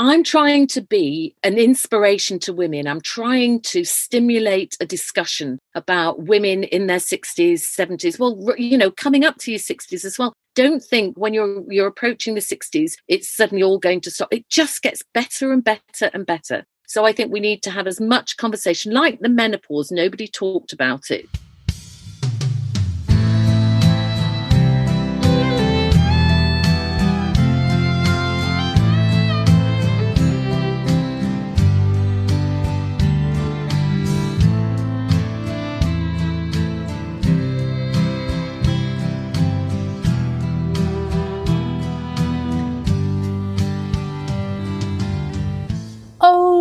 I'm trying to be an inspiration to women. I'm trying to stimulate a discussion about women in their 60s, 70s. Well, coming up to your 60s as well. Don't think when you're approaching the 60s, it's suddenly all going to stop. It just gets better and better and better. So I think we need to have as much conversation like the menopause. Nobody talked about it.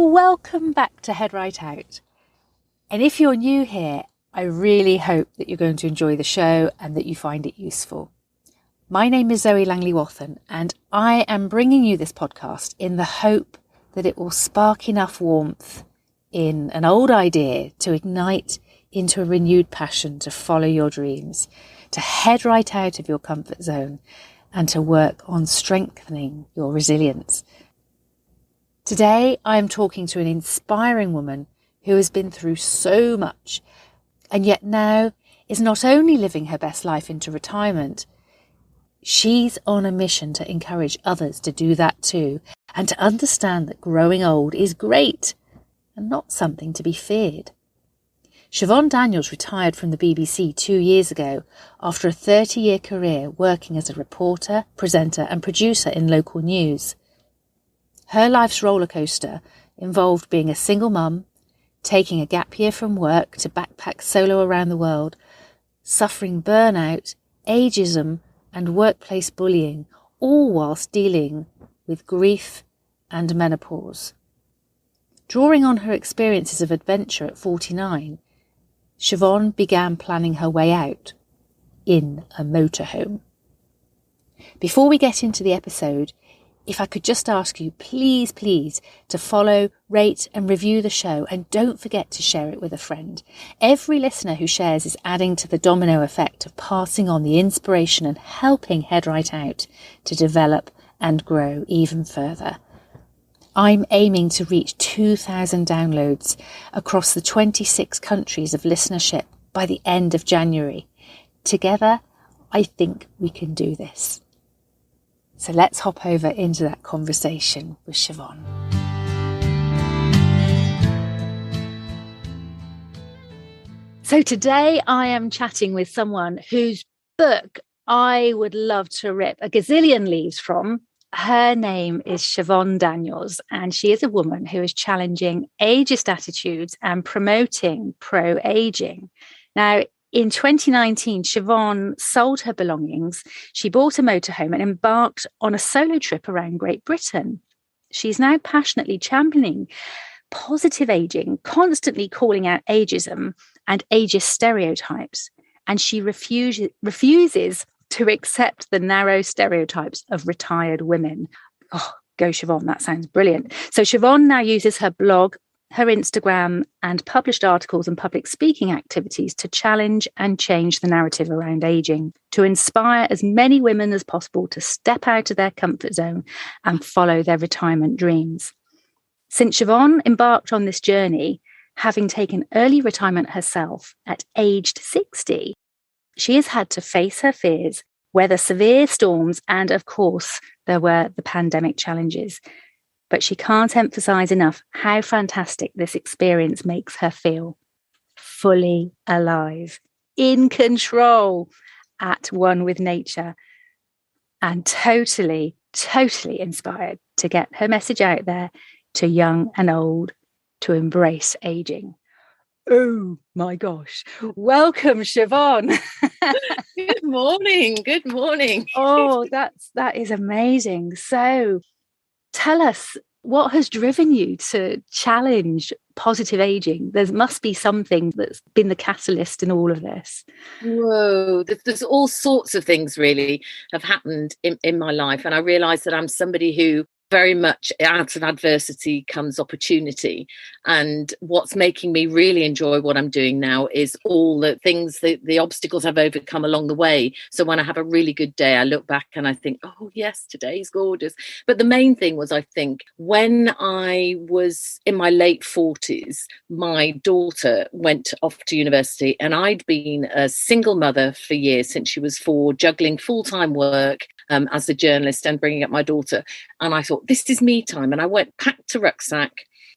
Welcome back to Head Right Out. And if you're new here, I really hope that you're going to enjoy the show and that you find it useful. My name is Zoe Langley-Wathen, and I am bringing you this podcast in the hope that it will spark enough warmth in an old idea to ignite into a renewed passion to follow your dreams, to head right out of your comfort zone, and to work on strengthening your resilience. Today, I am talking to an inspiring woman who has been through so much and yet now is not only living her best life into retirement, she's on a mission to encourage others to do that too and to understand that growing old is great and not something to be feared. Siobhan Daniels retired from the BBC 2 years ago after a 30-year career working as a reporter, presenter and producer in local news. Her life's rollercoaster involved being a single mum, taking a gap year from work to backpack solo around the world, suffering burnout, ageism and workplace bullying, all whilst dealing with grief and menopause. Drawing on her experiences of adventure at 49, Siobhan began planning her way out in a motorhome. Before we get into the episode, if I could just ask you, please, to follow, rate and review the show, and don't forget to share it with a friend. Every listener who shares is adding to the domino effect of passing on the inspiration and helping Head Right Out to develop and grow even further. I'm aiming to reach 2,000 downloads across the 26 countries of listenership by the end of January. Together, I think we can do this. So let's hop over into that conversation with Siobhan. So today I am chatting with someone whose book I would love to rip a gazillion leaves from. Her name is Siobhan Daniels, and she is a woman who is challenging ageist attitudes and promoting pro-aging. Now, in 2019, Siobhan sold her belongings. She bought a motorhome and embarked on a solo trip around Great Britain. She's now passionately championing positive aging, constantly calling out ageism and ageist stereotypes. And she refuses to accept the narrow stereotypes of retired women. Oh, go Siobhan, that sounds brilliant. So Siobhan now uses her blog, her Instagram and published articles and public speaking activities to challenge and change the narrative around aging, to inspire as many women as possible to step out of their comfort zone and follow their retirement dreams. Since Siobhan embarked on this journey, having taken early retirement herself at aged 60, she has had to face her fears, weather severe storms, and of course, there were the pandemic challenges. But she can't emphasize enough how fantastic this experience makes her feel. Fully alive, in control, at one with nature, and totally inspired to get her message out there to young and old to embrace aging. Oh my gosh. Welcome, Siobhan. Good morning. Oh, that is amazing. So tell us, what has driven you to challenge positive aging? There must be something that's been the catalyst in all of this. Whoa, there's all sorts of things really have happened in my life. And I realised that I'm somebody who very much out of adversity comes opportunity. And what's making me really enjoy what I'm doing now is all the things, the obstacles I've overcome along the way. So when I have a really good day, I look back and I think, oh yes, today's gorgeous. But the main thing was, I think, when I was in my late 40s, my daughter went off to university, and I'd been a single mother for years, since she was 4, juggling full-time work as a journalist and bringing up my daughter. And I thought, this is me time. And I packed a rucksack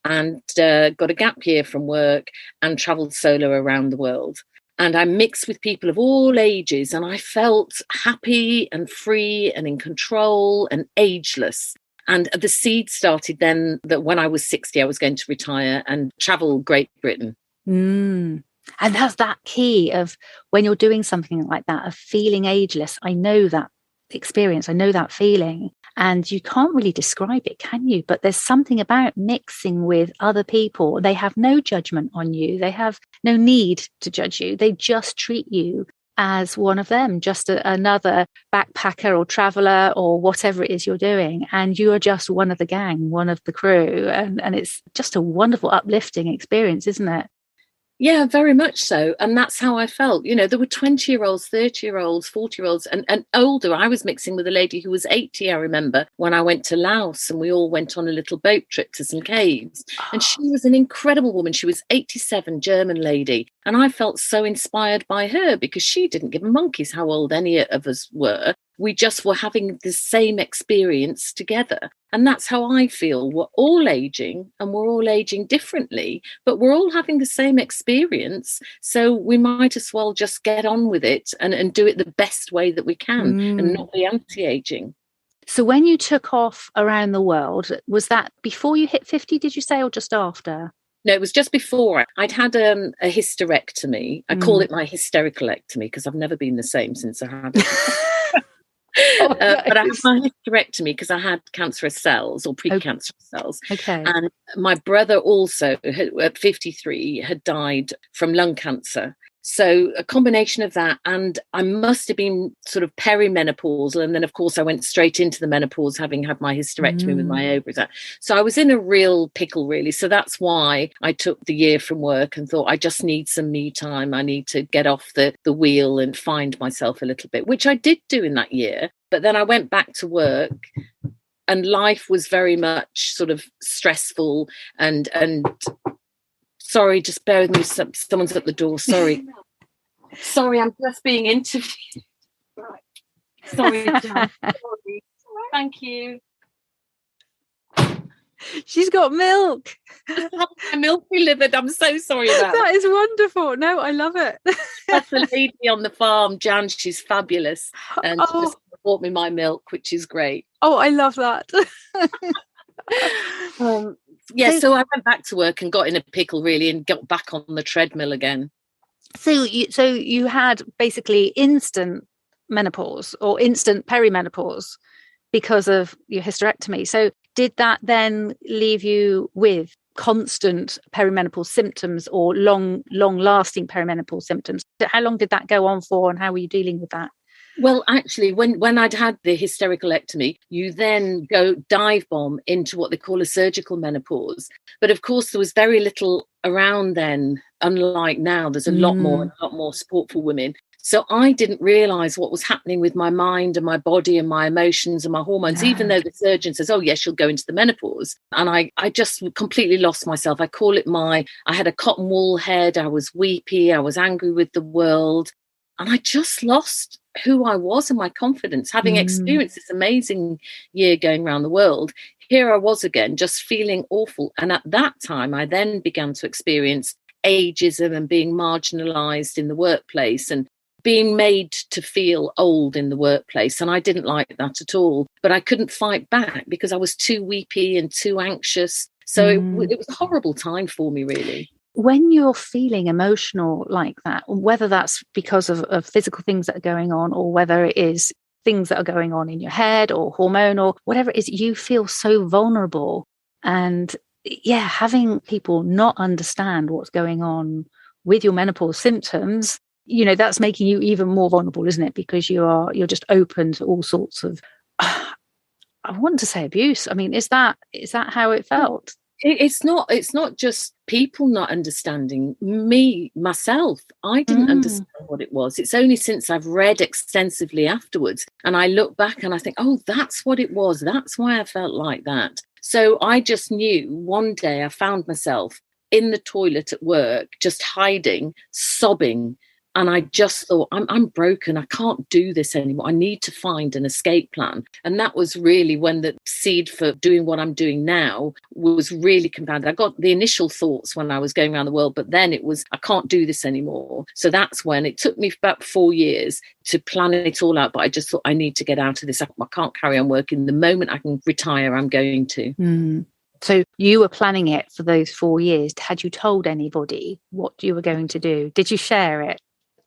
and got a gap year from work and travelled solo around the world. And I mixed with people of all ages, and I felt happy and free and in control and ageless. And the seed started then that when I was 60, I was going to retire and travel Great Britain. And that's that key of when you're doing something like that, of feeling ageless. I know that experience. I know that feeling. And you can't really describe it, can you? But there's something about mixing with other people. They have no judgment on you. They have no need to judge you. They just treat you as one of them, just another backpacker or traveller or whatever it is you're doing. And you are just one of the gang, one of the crew. And it's just a wonderful, uplifting experience, isn't it? Yeah, very much so. And that's how I felt. You know, there were 20-year-olds, 30-year-olds, 40-year-olds and older. I was mixing with a lady who was 80, I remember, when I went to Laos, and we all went on a little boat trip to some caves. And she was an incredible woman. She was 87, German lady. And I felt so inspired by her, because she didn't give a monkey's how old any of us were. We just were having the same experience together. And that's how I feel. We're all aging, and we're all aging differently, but we're all having the same experience. So we might as well just get on with it and do it the best way that we can and not be anti-aging. So when you took off around the world, was that before you hit 50, did you say, or just after? No, it was just before. I'd had a hysterectomy. I call it my hystericalectomy because I've never been the same since I had it. But I had my hysterectomy because I had cancerous cells or precancerous cells. Okay. And my brother also, at 53, had died from lung cancer. So a combination of that, and I must have been sort of perimenopausal. And then, of course, I went straight into the menopause, having had my hysterectomy with my ovaries out. So I was in a real pickle, really. So that's why I took the year from work and thought, I just need some me time. I need to get off the wheel and find myself a little bit, which I did do in that year. But then I went back to work, and life was very much sort of stressful and sorry, just bear with me. Someone's at the door. Sorry. Sorry, I'm just being interviewed. Right. Sorry, Jan. Sorry. Thank you. She's got milk. My milk delivered. I'm so sorry about that. That is wonderful. No, I love it. That's the lady on the farm, Jan. She's fabulous. And she just bought me my milk, which is great. Oh, I love that. So I went back to work and got in a pickle, really, and got back on the treadmill again. So you had basically instant menopause or instant perimenopause because of your hysterectomy. So did that then leave you with constant perimenopause symptoms or long-lasting perimenopause symptoms? How long did that go on for, and how were you dealing with that? Well, actually, when I'd had the hysterectomy, you then go dive bomb into what they call a surgical menopause. But of course, there was very little around then. Unlike now, there's a lot more support for women. So I didn't realise what was happening with my mind and my body and my emotions and my hormones, even though the surgeon says, oh, yes, you'll go into the menopause. And I just completely lost myself. I call it I had a cotton wool head. I was weepy. I was angry with the world. And I just lost who I was and my confidence, having experienced this amazing year going around the world. Here I was again, just feeling awful. And at that time, I then began to experience ageism and being marginalised in the workplace and being made to feel old in the workplace. And I didn't like that at all. But I couldn't fight back because I was too weepy and too anxious. So it was a horrible time for me, really. When you're feeling emotional like that, whether that's because of physical things that are going on or whether it is things that are going on in your head or hormonal, whatever it is, you feel so vulnerable. And having people not understand what's going on with your menopause symptoms, that's making you even more vulnerable, isn't it? Because you're just open to all sorts of I want to say abuse. I mean, is that how it felt? It's not just people not understanding. Myself, I didn't understand what it was. It's only since I've read extensively afterwards and I look back and I think, oh, that's what it was. That's why I felt like that. So I just knew one day I found myself in the toilet at work, just hiding, sobbing. And I just thought, I'm broken. I can't do this anymore. I need to find an escape plan. And that was really when the seed for doing what I'm doing now was really compounded. I got the initial thoughts when I was going around the world, but then it was, I can't do this anymore. So that's when it took me about 4 years to plan it all out. But I just thought, I need to get out of this. I can't carry on working. The moment I can retire, I'm going to. Mm. So you were planning it for those 4 years. Had you told anybody what you were going to do? Did you share it?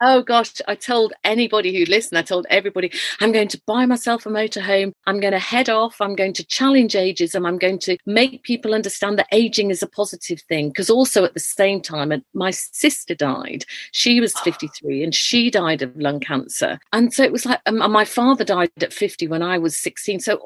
Oh gosh, I told anybody who listened, I told everybody, I'm going to buy myself a motorhome. I'm going to head off. I'm going to challenge ageism. I'm going to make people understand that aging is a positive thing. Because also at the same time, my sister died. She was 53 and she died of lung cancer. And so it was like, my father died at 50 when I was 16. So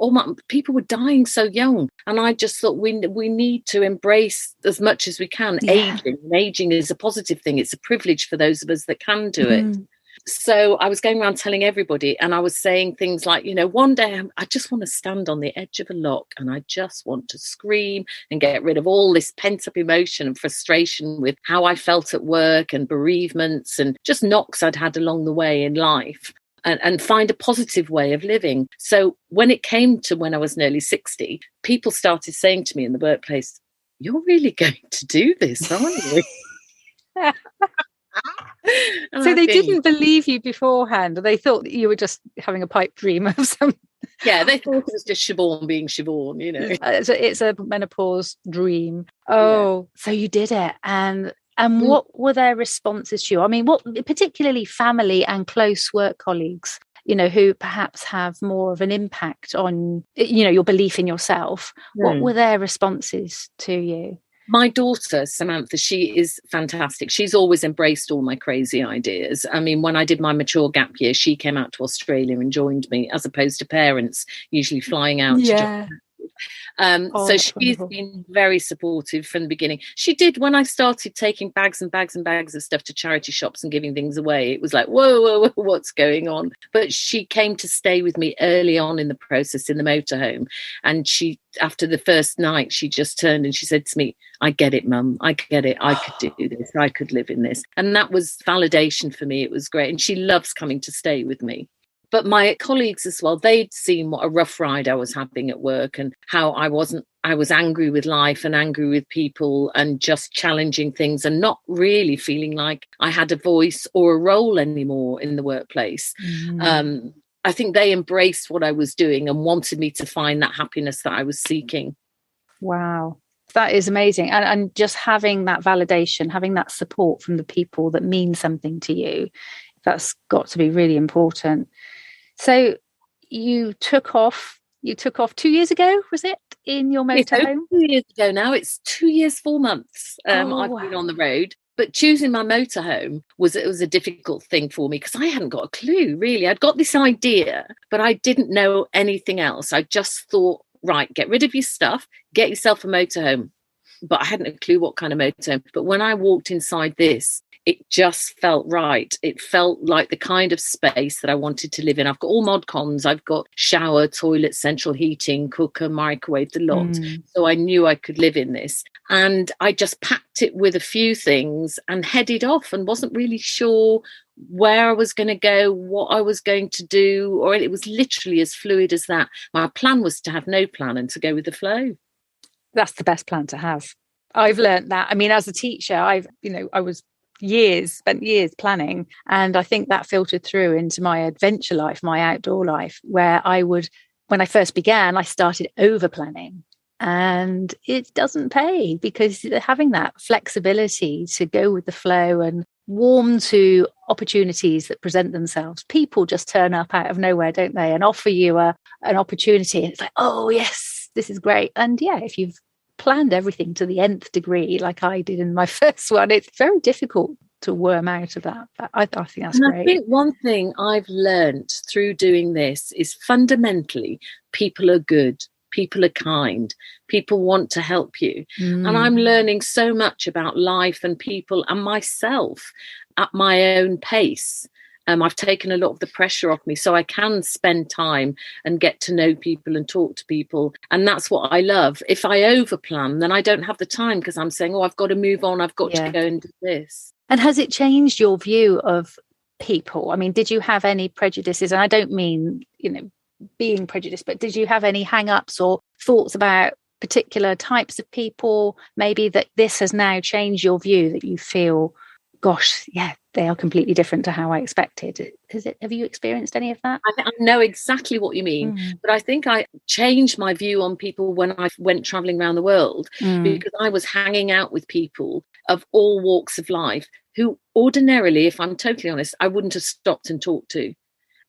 people were dying so young. And I just thought we need to embrace as much as we can aging. And aging is a positive thing. It's a privilege for those of us that can do it. So I was going around telling everybody, and I was saying things like, one day I just want to stand on the edge of a lock and I just want to scream and get rid of all this pent-up emotion and frustration with how I felt at work and bereavements and just knocks I'd had along the way in life. And find a positive way of living. So when it came to when I was nearly 60, people started saying to me in the workplace, you're really going to do this, aren't you? So they didn't believe you beforehand. They thought that you were just having a pipe dream of some. Yeah, they thought it was just Siobhan being Siobhan, It's a menopause dream. Oh, yeah. So you did it. And what were their responses to you? I mean, what particularly family and close work colleagues, who perhaps have more of an impact on, your belief in yourself. What were their responses to you? My daughter, Samantha, she is fantastic. She's always embraced all my crazy ideas. I mean, when I did my mature gap year, she came out to Australia and joined me, as opposed to parents usually flying out to Japan. So she's been very supportive from the beginning. She did when I started taking bags and bags and bags of stuff to charity shops and giving things away. It was like, whoa, what's going on? But she came to stay with me early on in the process in the motorhome. And after the first night, she just turned and she said to me, I get it, Mum. I get it. I could do this. I could live in this. And that was validation for me. It was great. And she loves coming to stay with me. But my colleagues as well, they'd seen what a rough ride I was having at work and how I was angry with life and angry with people and just challenging things and not really feeling like I had a voice or a role anymore in the workplace. I think they embraced what I was doing and wanted me to find that happiness that I was seeking. Wow. That is amazing. And just having that validation, having that support from the people that mean something to you, that's got to be really important. So you took off 2 years ago, was it, in your motorhome? 2 years ago now. It's 2 years, 4 months. I've been on the road. But choosing my motorhome was a difficult thing for me because I hadn't got a clue, really. I'd got this idea, but I didn't know anything else. I just thought, right, get rid of your stuff, get yourself a motorhome. But I hadn't a clue what kind of motorhome. But when I walked inside this, it just felt right. It felt like the kind of space that I wanted to live in. I've got all mod cons. I've got shower, toilet, central heating, cooker, microwave, the lot. So I knew I could live in this. And I just packed it with a few things and headed off and wasn't really sure where I was going to go, what I was going to do, or it was literally as fluid as that. My plan was to have no plan and to go with the flow. That's the best plan to have. I've learned that. I mean, as a teacher, I was spent years planning, and I think that filtered through into my adventure life, my outdoor life, where when I first began, I started over planning, and it doesn't pay because having that flexibility to go with the flow and warm to opportunities that present themselves. People just turn up out of nowhere, don't they, and offer you an opportunity, and it's like, oh yes, this is great. And yeah, if you've planned everything to the nth degree like I did in my first one, it's very difficult worm out of that. But I think that's and great. I think one thing I've learned through doing this is fundamentally people are good. People are kind. People want to help you. And I'm learning so much about life and people and myself at my own pace. I've taken a lot of the pressure off me so I can spend time and get to know people and talk to people. And that's what I love. If I overplan, then I don't have the time because I'm saying, I've got to move on. I've got to go and do this. And has it changed your view of people? I mean, did you have any prejudices? And I don't mean, being prejudiced, but did you have any hang-ups or thoughts about particular types of people, maybe that this has now changed your view, that you feel, gosh, yeah, they are completely different to how I expected? Have you experienced any of that? I know exactly what you mean, but I think I changed my view on people when I went traveling around the world, because I was hanging out with people of all walks of life who ordinarily, if I'm totally honest, I wouldn't have stopped and talked to.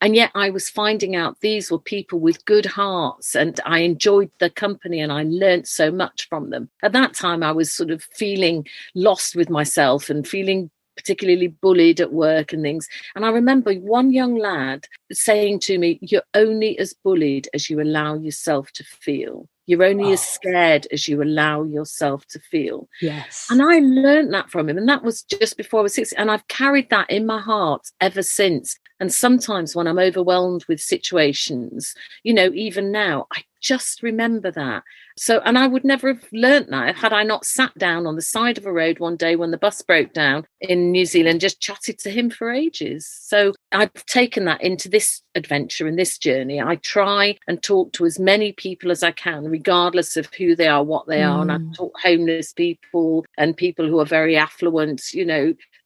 And yet I was finding out these were people with good hearts, and I enjoyed their company and I learned so much from them. At that time, I was sort of feeling lost with myself and feeling particularly bullied at work and things. And I remember one young lad saying to me, "You're only as bullied as you allow yourself to feel. You're only as scared as you allow yourself to feel." Yes. And I learned that from him. And that was just before I was 60. And I've carried that in my heart ever since. And sometimes when I'm overwhelmed with situations, even now, I just remember that. So, and I would never have learnt that had I not sat down on the side of a road one day when the bus broke down in New Zealand, just chatted to him for ages. So I've taken that into this adventure and this journey. I try and talk to as many people as I can, regardless of who they are, what they are. And I talk homeless people and people who are very affluent,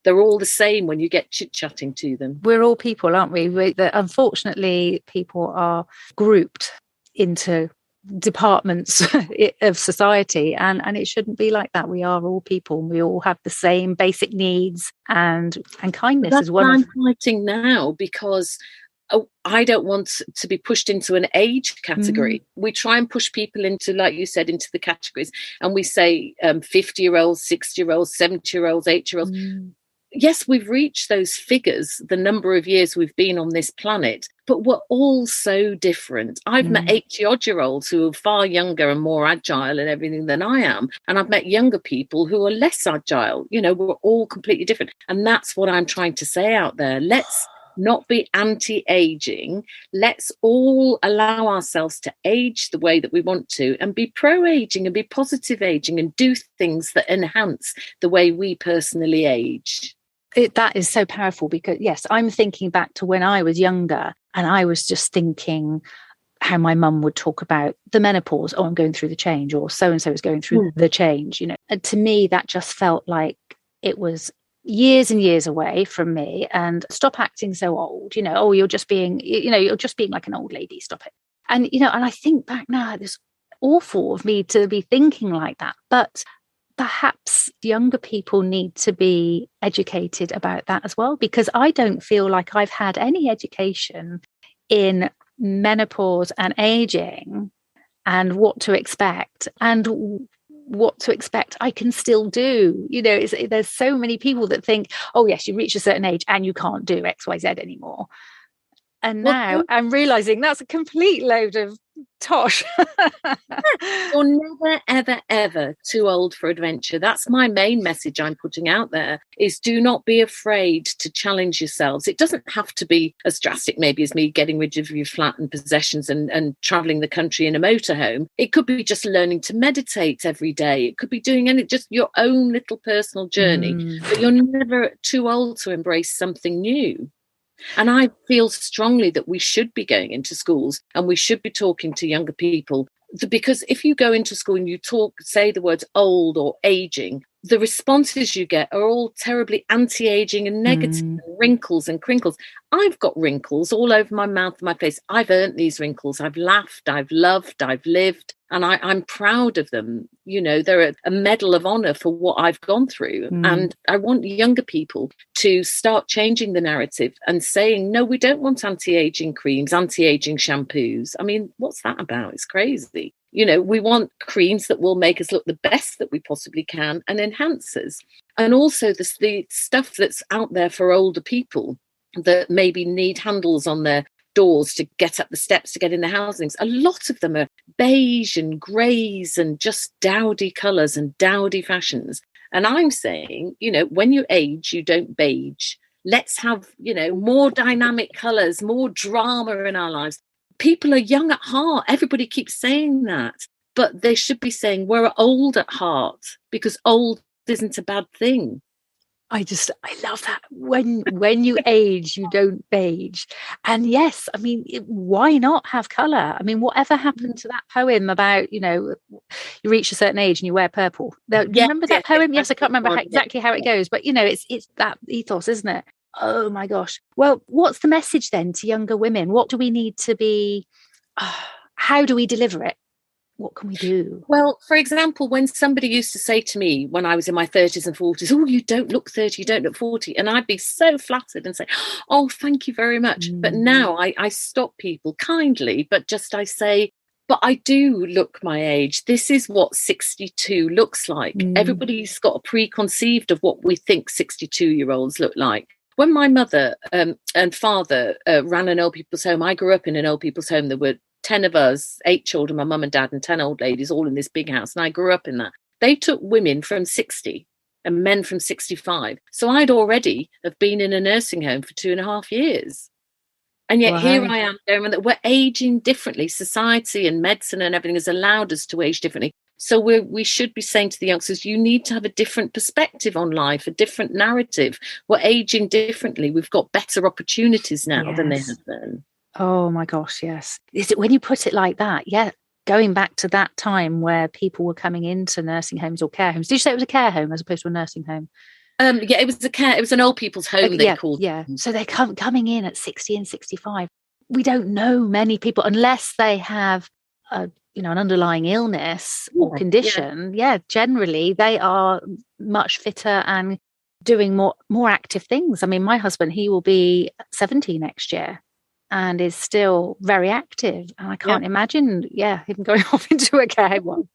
they're all the same when you get chit-chatting to them. We're all people, aren't we? Unfortunately, people are grouped into departments of society, and it shouldn't be like that. We are all people. We all have the same basic needs, and kindness is one. I'm fighting now because I don't want to be pushed into an age category. We try and push people into, like you said, into the categories, and we say 50-year-olds, 60-year-olds, 70-year-olds, 80-year-olds. Yes, we've reached those figures, the number of years we've been on this planet, but we're all so different. I've met 80-odd-year-olds who are far younger and more agile and everything than I am. And I've met younger people who are less agile. We're all completely different. And that's what I'm trying to say out there. Let's not be anti-aging. Let's all allow ourselves to age the way that we want to and be pro-aging and be positive aging and do things that enhance the way we personally age. That is so powerful because, yes, I'm thinking back to when I was younger and I was just thinking how my mum would talk about the menopause. Oh, I'm going through the change, or so-and-so is going through the change, And to me, that just felt like it was years and years away from me. And stop acting so old, oh, you're just being like an old lady, stop it. And, and I think back now, it's awful of me to be thinking like that. But perhaps younger people need to be educated about that as well, because I don't feel like I've had any education in menopause and aging and what to expect I can still do. There's so many people that think, oh yes, you reach a certain age and you can't do XYZ anymore. And now I'm realizing that's a complete load of tosh. You're never, ever, ever too old for adventure. That's my main message I'm putting out there, is do not be afraid to challenge yourselves. It doesn't have to be as drastic maybe as me getting rid of your flat and possessions and traveling the country in a motorhome. It could be just learning to meditate every day. It could be doing just your own little personal journey. But you're never too old to embrace something new. And I feel strongly that we should be going into schools and we should be talking to younger people, because if you go into school and you say the words old or aging, the responses you get are all terribly anti-aging and negative, and wrinkles and crinkles. I've got wrinkles all over my mouth and my face. I've earned these wrinkles. I've laughed, I've loved, I've lived, and I'm proud of them. They're a medal of honor for what I've gone through. And I want younger people to start changing the narrative and saying, no, we don't want anti-aging creams, anti-aging shampoos. I mean, what's that about? It's crazy. We want creams that will make us look the best that we possibly can and enhancers. And also the stuff that's out there for older people that maybe need handles on their doors to get up the steps to get in the housings. A lot of them are beige and greys and just dowdy colours and dowdy fashions. And I'm saying, when you age, you don't beige. Let's have, more dynamic colours, more drama in our lives. People are young at heart. Everybody keeps saying that. But they should be saying we're old at heart, because old isn't a bad thing. I love that. When you age, you don't beige. And yes, I mean, why not have colour? I mean, whatever happened to that poem about, you reach a certain age and you wear purple? Do you remember that poem? Yes, I can't remember exactly how it goes, but it's that ethos, isn't it? Oh my gosh. Well, what's the message then to younger women? What do we need to be? How do we deliver it? What can we do? Well, for example, when somebody used to say to me when I was in my 30s and 40s, oh, you don't look 30, you don't look 40. And I'd be so flattered and say, oh, thank you very much. But now I stop people kindly, but just I say, but I do look my age. This is what 62 looks like. Everybody's got a preconceived of what we think 62-year-olds look like. When my mother and father ran an old people's home, I grew up in an old people's home. There were 10 of us, 8 children, my mum and dad, and 10 old ladies, all in this big house. And I grew up in that. They took women from 60 and men from 65. So I'd already have been in a nursing home for 2.5 years. And yet here I am going that we're aging differently. Society and medicine and everything has allowed us to age differently. So we should be saying to the youngsters, you need to have a different perspective on life, a different narrative. We're aging differently. We've got better opportunities now than they have then. Oh my gosh, yes. Is it when you put it like that? Yeah. Going back to that time where people were coming into nursing homes or care homes. Did you say it was a care home as opposed to a nursing home? It was an old people's home, they called it. Yeah. So they're coming in at 60 and 65. We don't know many people unless they have an underlying illness or condition. Yeah, generally they are much fitter and doing more active things. I mean, my husband, he will be 70 next year and is still very active. And I can't imagine, him going off into a care home.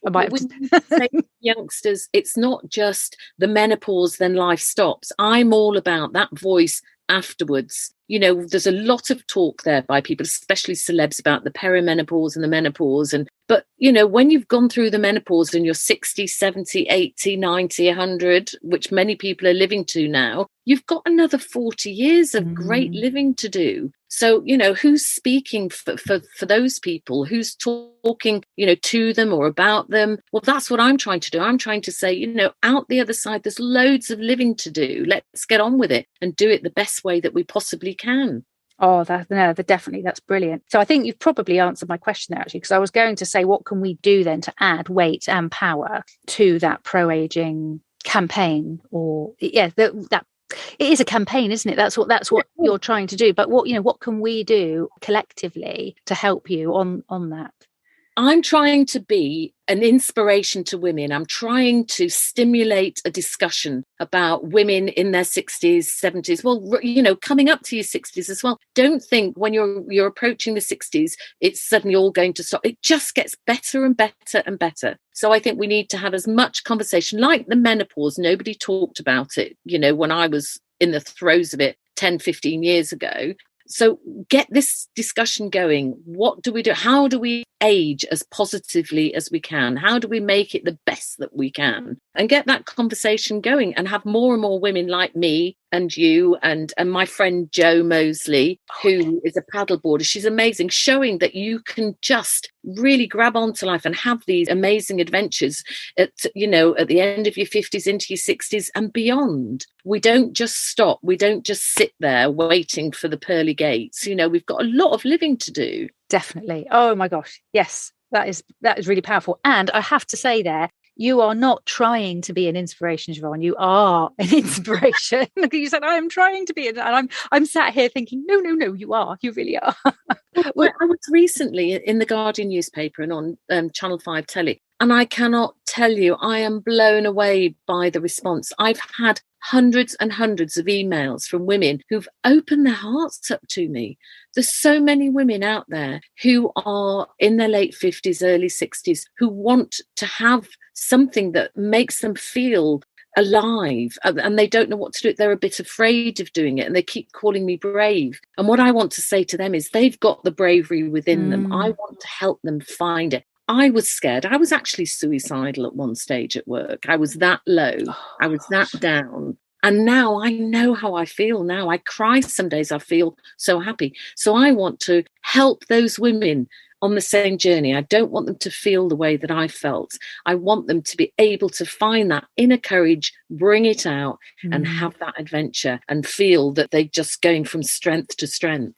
I might have say youngsters, it's not just the menopause, then life stops. I'm all about that voice afterwards. There's a lot of talk there by people, especially celebs, about the peri-menopause and the menopause. But when you've gone through the menopause and you're 60, 70, 80, 90, 100, which many people are living to now, you've got another 40 years of great living to do. So, who's speaking for those people? Who's talking, to them or about them? Well, that's what I'm trying to do. I'm trying to say, out the other side, there's loads of living to do. Let's get on with it and do it the best way that we possibly can. Oh, definitely. That's brilliant. So I think you've probably answered my question there, actually, because I was going to say, what can we do then to add weight and power to that pro-aging campaign? Or that it is a campaign, isn't it? That's what you're trying to do. But what can we do collectively to help you on that? I'm trying to be an inspiration to women. I'm trying to stimulate a discussion about women in their 60s, 70s. Well, coming up to your 60s as well. Don't think when you're approaching the 60s, it's suddenly all going to stop. It just gets better and better and better. So I think we need to have as much conversation like the menopause. Nobody talked about it, when I was in the throes of it 10, 15 years ago. So get this discussion going. What do we do? How do we age as positively as we can? How do we make it the best that we can? And get that conversation going and have more and more women like me and you and my friend Jo Mosley, who is a paddleboarder. She's amazing, showing that you can just really grab onto life and have these amazing adventures at the end of your 50s into your 60s and beyond. We don't just stop. We don't just sit there waiting for the pearly gates. We've got a lot of living to do. Definitely. Oh my gosh. Yes, that is really powerful. And I have to say there, you are not trying to be an inspiration, Siobhan. You are an inspiration. You said, I'm trying to be, and I'm sat here thinking, no, you are. You really are. Well, I was recently in the Guardian newspaper and on Channel 5 telly, and I cannot tell you, I am blown away by the response. I've had hundreds and hundreds of emails from women who've opened their hearts up to me. There's so many women out there who are in their late 50s, early 60s, who want to have something that makes them feel alive, and they don't know what to do. They're a bit afraid of doing it, and they keep calling me brave. And what I want to say to them is they've got the bravery within them. I want to help them find it. I was scared. I was actually suicidal at one stage at work. I was that low. I was that down. And now I know how I feel now. I cry some days. I feel so happy. So I want to help those women on the same journey. I don't want them to feel the way that I felt. I want them to be able to find that inner courage, bring it out, and have that adventure and feel that they're just going from strength to strength.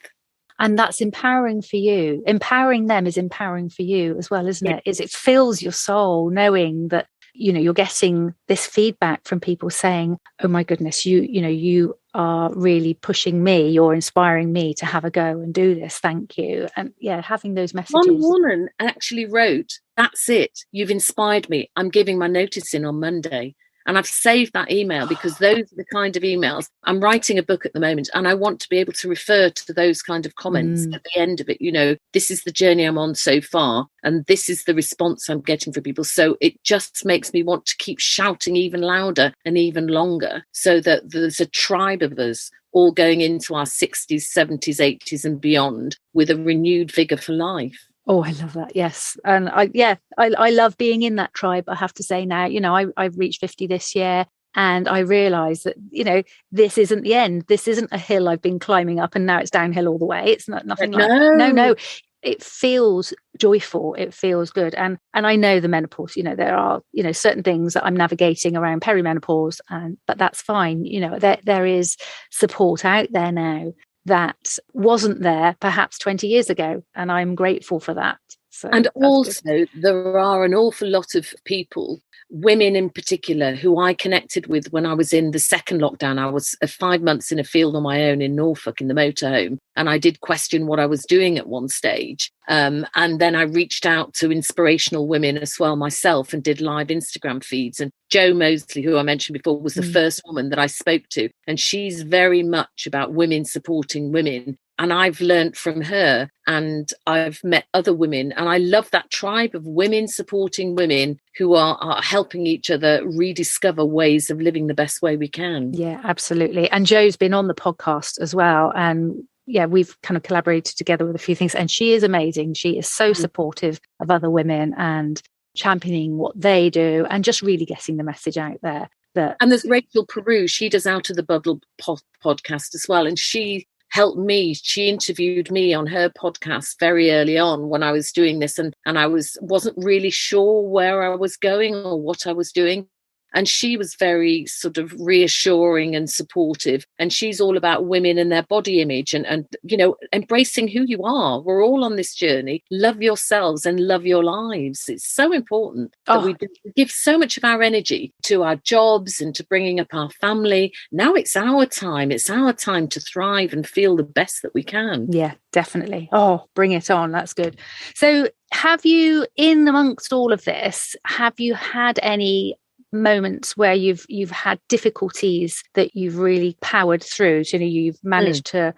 And that's empowering for you. Empowering them is empowering for you as well, isn't it? It fills your soul knowing that, you know, you're getting this feedback from people saying, oh my goodness, you are really pushing me, you're inspiring me to have a go and do this. Thank you. And having those messages. One woman actually wrote, that's it. You've inspired me. I'm giving my notice in on Monday. And I've saved that email because those are the kind of emails. I'm writing a book at the moment, and I want to be able to refer to those kind of comments at the end of it. You know, this is the journey I'm on so far, and this is the response I'm getting from people. So it just makes me want to keep shouting even louder and even longer, so that there's a tribe of us all going into our 60s, 70s, 80s and beyond with a renewed vigour for life. Oh, I love that. Yes. And I love being in that tribe. I have to say now, you know, I've reached 50 this year, and I realize that, you know, this isn't the end. This isn't a hill I've been climbing up and now it's downhill all the way. It's nothing like that. No. It feels joyful. It feels good. And I know the menopause, you know, there are, you know, certain things that I'm navigating around peri-menopause, but that's fine. You know, there is support out there now that wasn't there perhaps 20 years ago, and I'm grateful for that. So and also there are an awful lot of people, women in particular, who I connected with when I was in the second lockdown. I was 5 months in a field on my own in Norfolk in the motorhome, and I did question what I was doing at one stage. And then I reached out to inspirational women as well myself and did live Instagram feeds. And Jo Mosley, who I mentioned before, was the first woman that I spoke to. And she's very much about women supporting women. And I've learned from her, and I've met other women. And I love that tribe of women supporting women who are helping each other rediscover ways of living the best way we can. Yeah, absolutely. And Jo's been on the podcast as well. And we've kind of collaborated together with a few things. And she is amazing. She is so supportive of other women and championing what they do and just really getting the message out there. And there's Rachel Peru. She does Out of the Bubble podcast as well. And she helped me. She interviewed me on her podcast very early on when I was doing this. And I wasn't really sure where I was going or what I was doing. And she was very sort of reassuring and supportive. And she's all about women and their body image and you know, embracing who you are. We're all on this journey. Love yourselves and love your lives. It's so important that we give so much of our energy to our jobs and to bringing up our family. Now it's our time. It's our time to thrive and feel the best that we can. Yeah, definitely. Oh, bring it on. That's good. So have you, in amongst all of this, have you had any moments where you've had difficulties that you've really powered through? So, you know, you've managed to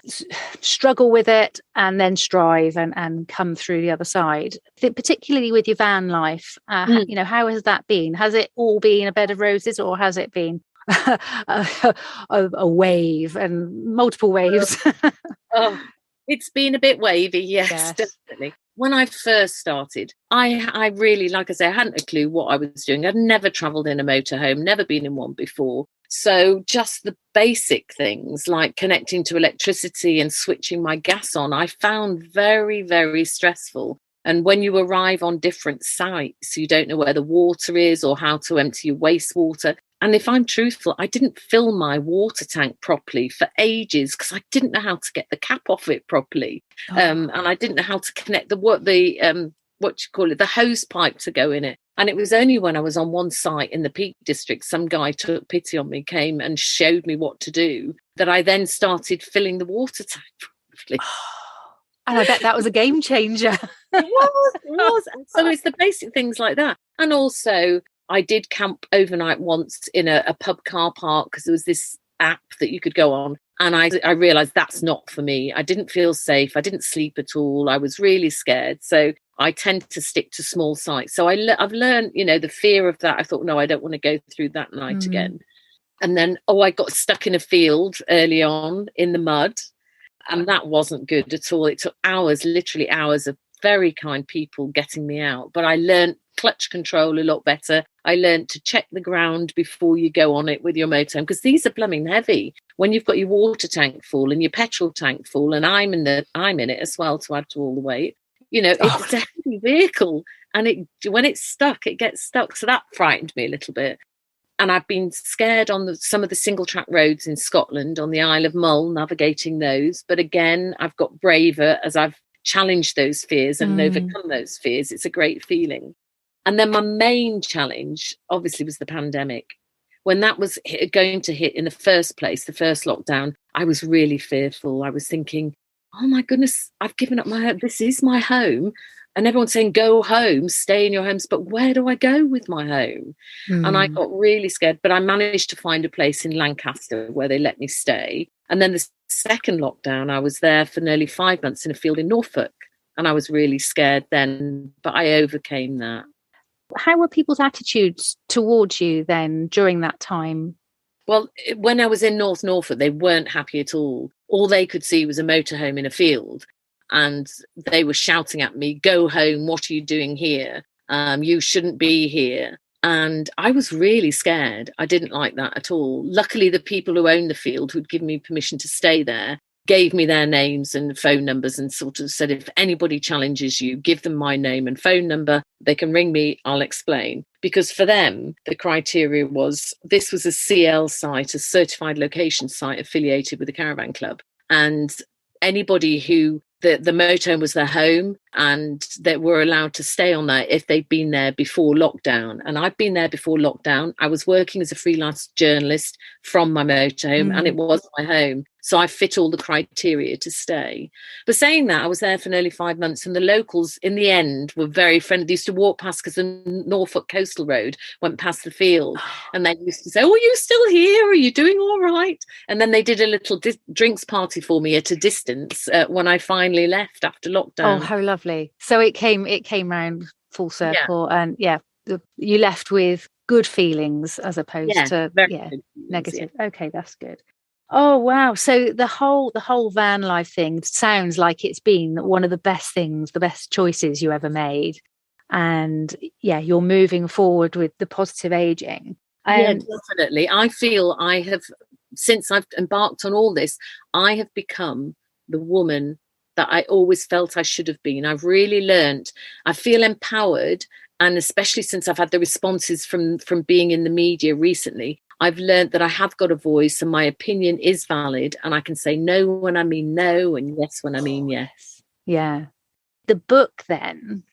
struggle with it and then strive and come through the other side, particularly with your van life. You know, how has that been? Has it all been a bed of roses, or has it been a wave and multiple waves? It's been a bit wavy, yes. Definitely. When I first started, I really, like I say, I hadn't a clue what I was doing. I'd never travelled in a motorhome, never been in one before. So just the basic things like connecting to electricity and switching my gas on, I found very, very stressful. And when you arrive on different sites, you don't know where the water is or how to empty your wastewater. And if I'm truthful, I didn't fill my water tank properly for ages because I didn't know how to get the cap off it properly. And I didn't know how to connect the hose pipe to go in it. And it was only when I was on one site in the Peak District, some guy took pity on me, came and showed me what to do, that I then started filling the water tank properly. And I bet that was a game changer. It was. And so it's the basic things like that. And also I did camp overnight once in a pub car park because there was this app that you could go on. And I realized that's not for me. I didn't feel safe. I didn't sleep at all. I was really scared. So I tend to stick to small sites. So I've learned, the fear of that. I thought, no, I don't want to go through that night again. And then, I got stuck in a field early on in the mud. And that wasn't good at all. It took hours, literally hours of very kind people getting me out. But I learned clutch control a lot better. I learned to check the ground before you go on it with your motorhome, because these are blooming heavy. When you've got your water tank full and your petrol tank full, and I'm in it as well to add to all the weight. It's a heavy vehicle, and when it's stuck, it gets stuck. So that frightened me a little bit. And I've been scared on some of the single track roads in Scotland, on the Isle of Mull, navigating those. But again, I've got braver as I've challenged those fears and overcome those fears. It's a great feeling. And then my main challenge, obviously, was the pandemic. When that was going to hit in the first place, the first lockdown, I was really fearful. I was thinking, oh my goodness, I've given up my home. This is my home. And everyone's saying, go home, stay in your homes. But where do I go with my home? And I got really scared. But I managed to find a place in Lancaster where they let me stay. And then the second lockdown, I was there for nearly 5 months in a field in Norfolk. And I was really scared then, but I overcame that. How were people's attitudes towards you then during that time? Well, when I was in North Norfolk, they weren't happy at all. All they could see was a motorhome in a field. And they were shouting at me, go home, what are you doing here? You shouldn't be here. And I was really scared. I didn't like that at all. Luckily, the people who owned the field, who'd given me permission to stay there, gave me their names and phone numbers and sort of said, if anybody challenges you, give them my name and phone number. They can ring me, I'll explain. Because for them, the criteria was, this was a CL site, a certified location site affiliated with the Caravan Club. And anybody who the motorhome was their home, and they were allowed to stay on there if they'd been there before lockdown. And I've been there before lockdown. I was working as a freelance journalist from my motorhome, and it was my home. So I fit all the criteria to stay. But saying that, I was there for nearly 5 months, and the locals in the end were very friendly. They used to walk past, because the Norfolk Coastal Road went past the field, and they used to say, oh, are you still here? Are you doing all right? And then they did a little drinks party for me at a distance when I finally left after lockdown. Oh, how lovely. So it came round full circle, and you left with good feelings as opposed to negative. Yeah. Okay, that's good. Oh wow. So the whole van life thing sounds like it's been one of the best things, the best choices you ever made. And you're moving forward with the positive aging. Yeah, definitely. I feel I have, since I've embarked on all this, I have become the woman that I always felt I should have been. I've really learned. I feel empowered, and especially since I've had the responses from being in the media recently, I've learned that I have got a voice, and my opinion is valid, and I can say no when I mean no, and yes when I mean yes. Yeah. The book then,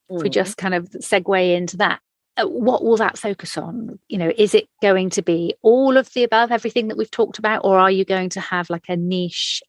if we just kind of segue into that, what will that focus on? Is it going to be all of the above, everything that we've talked about, or are you going to have like a niche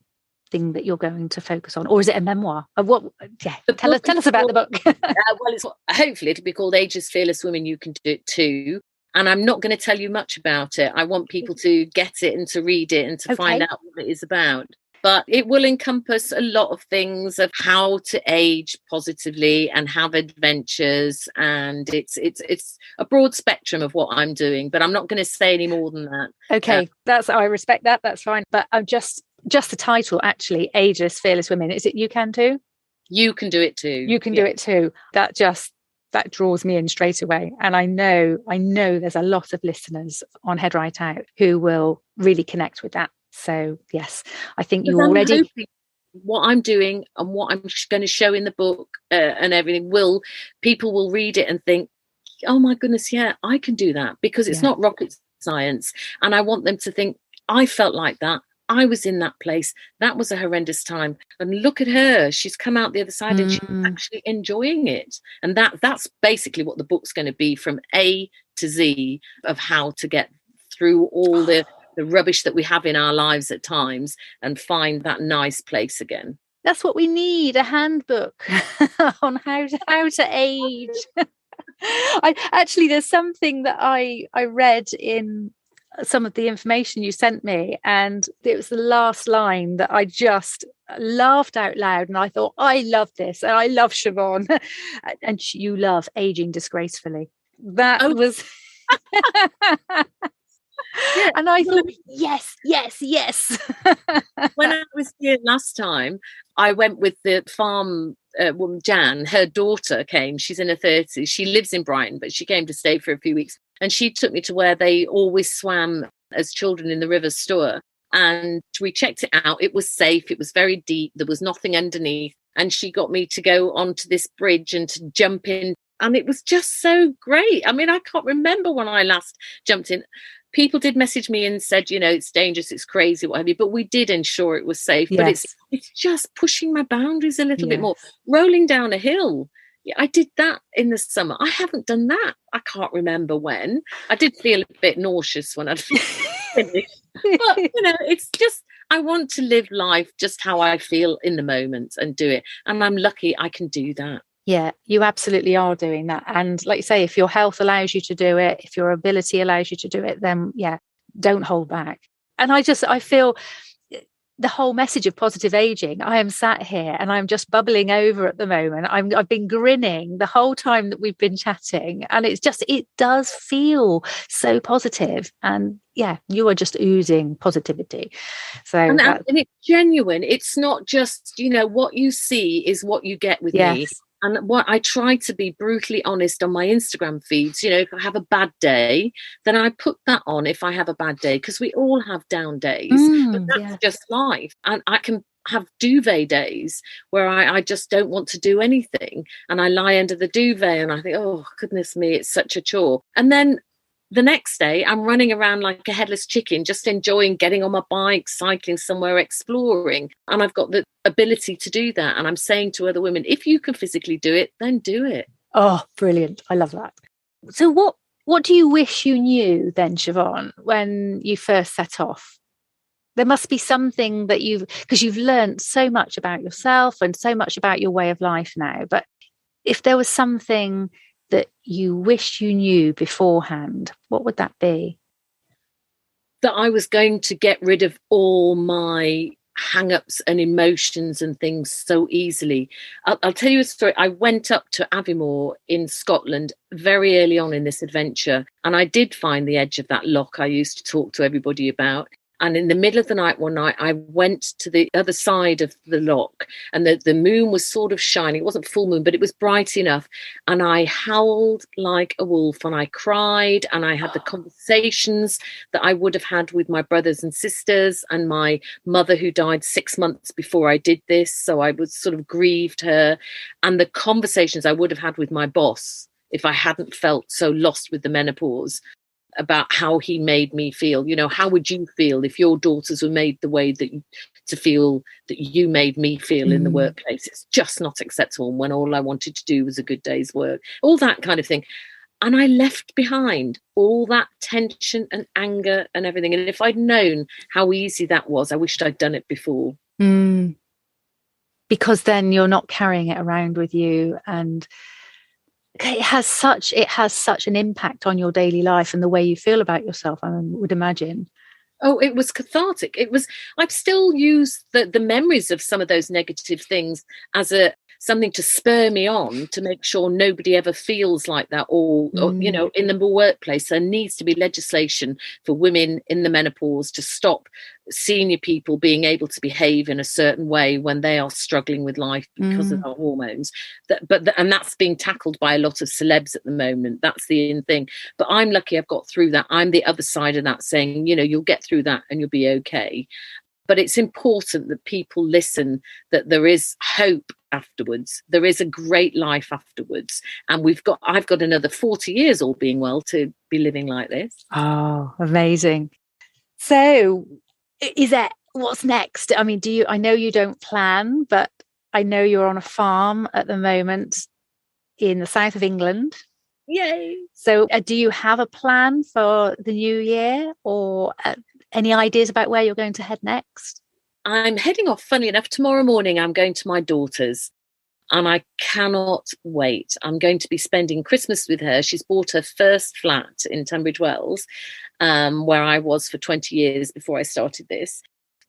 thing that you're going to focus on, or is it a memoir? Tell us about the book. Hopefully it'll be called Ageist Fearless Women You Can Do It Too. And I'm not going to tell you much about it. I want people to get it and to read it and to find out what it is about. But it will encompass a lot of things of how to age positively and have adventures. And it's a broad spectrum of what I'm doing, but I'm not going to say any more than that. Okay, I respect that. That's fine. But I'm just the title, actually, Ageist Fearless Women. Is it You Can Too? You Can Do It Too. You Can Do It Too. That draws me in straight away. And I know there's a lot of listeners on Head Right Out who will really connect with that. So yes, I think you already... What I'm doing and what I'm going to show in the book and everything, people will read it and think, oh my goodness, yeah, I can do that, because it's not rocket science. And I want them to think, I felt like that. I was in that place. That was a horrendous time. And look at her. She's come out the other side and she's actually enjoying it. And that's basically what the book's going to be, from A to Z, of how to get through all the rubbish that we have in our lives at times and find that nice place again. That's what we need, a handbook on how to age. There's something that I read in some of the information you sent me, and it was the last line that I just laughed out loud, and I thought, I love this, and I love Siobhan. And you love aging disgracefully. That Oh, was yeah. and I thought, yes. When I was here last time, I went with the farm woman, Jan. Her daughter came. She's in her 30s. She lives in Brighton, but she came to stay for a few weeks. And she took me to where they always swam as children in the River Stour. And we checked it out. It was safe. It was very deep. There was nothing underneath. And she got me to go onto this bridge and to jump in. And it was just so great. I mean, I can't remember when I last jumped in. People did message me and said, it's dangerous, it's crazy, what have you, but we did ensure it was safe. Yes. But it's just pushing my boundaries a little bit more. Rolling down a hill. Yeah, I did that in the summer. I haven't done that. I can't remember when. I did feel a bit nauseous when I'd finished. But, it's just, I want to live life just how I feel in the moment and do it. And I'm lucky I can do that. Yeah, you absolutely are doing that. And like you say, if your health allows you to do it, if your ability allows you to do it, then don't hold back. And I feel the whole message of positive aging, I am sat here and I'm just bubbling over at the moment. I've been grinning the whole time that we've been chatting. And it does feel so positive. And you are just oozing positivity. So and it's genuine. It's not just, what you see is what you get with me. And what I try to be brutally honest on my Instagram feeds, if I have a bad day, then I put that on if I have a bad day, because we all have down days. But that's just life. And I can have duvet days where I just don't want to do anything. And I lie under the duvet and I think, oh, goodness me, it's such a chore. And then the next day, I'm running around like a headless chicken, just enjoying getting on my bike, cycling somewhere, exploring. And I've got the ability to do that. And I'm saying to other women, if you can physically do it, then do it. Oh, brilliant. I love that. So what do you wish you knew then, Siobhan, when you first set off? There must be something that because you've learned so much about yourself and so much about your way of life now. But if there was something that you wish you knew beforehand, what would that be? That I was going to get rid of all my hang-ups and emotions and things so easily. I'll tell you a story. I went up to Aviemore in Scotland very early on in this adventure, and I did find the edge of that loch I used to talk to everybody about. And in the middle of the night, one night, I went to the other side of the loch, and the moon was sort of shining. It wasn't full moon, but it was bright enough. And I howled like a wolf, and I cried, and I had the conversations that I would have had with my brothers and sisters and my mother, who died 6 months before I did this. So I was sort of grieved her, and the conversations I would have had with my boss if I hadn't felt so lost with the menopause, about how he made me feel. How would you feel if your daughters were made the way that you made me feel in the workplace? It's just not acceptable when all I wanted to do was a good day's work, all that kind of thing. And I left behind all that tension and anger and everything. And if I'd known how easy that was, I wished I'd done it before. Because then you're not carrying it around with you, and it has such an impact on your daily life and the way you feel about yourself, I would imagine. Oh, it was cathartic. I've still used the memories of some of those negative things as something to spur me on to make sure nobody ever feels like that. Or in the workplace, there needs to be legislation for women in the menopause to stop senior people being able to behave in a certain way when they are struggling with life because of their hormones. And that's being tackled by a lot of celebs at the moment. That's the in thing. But I'm lucky I've got through that. I'm the other side of that, saying, you'll get through that and you'll be okay. But it's important that people listen, that there is hope afterwards. There is a great life afterwards. And I've got another 40 years, all being well, to be living like this. Oh, amazing. So what's next? I mean, I know you don't plan, but I know you're on a farm at the moment in the south of England. Yay. So do you have a plan for the new year, or any ideas about where you're going to head next? I'm heading off, funny enough, tomorrow morning. I'm going to my daughter's. and I cannot wait. I'm going to be spending Christmas with her. She's bought her first flat in Tunbridge Wells, where I was for 20 years before I started this.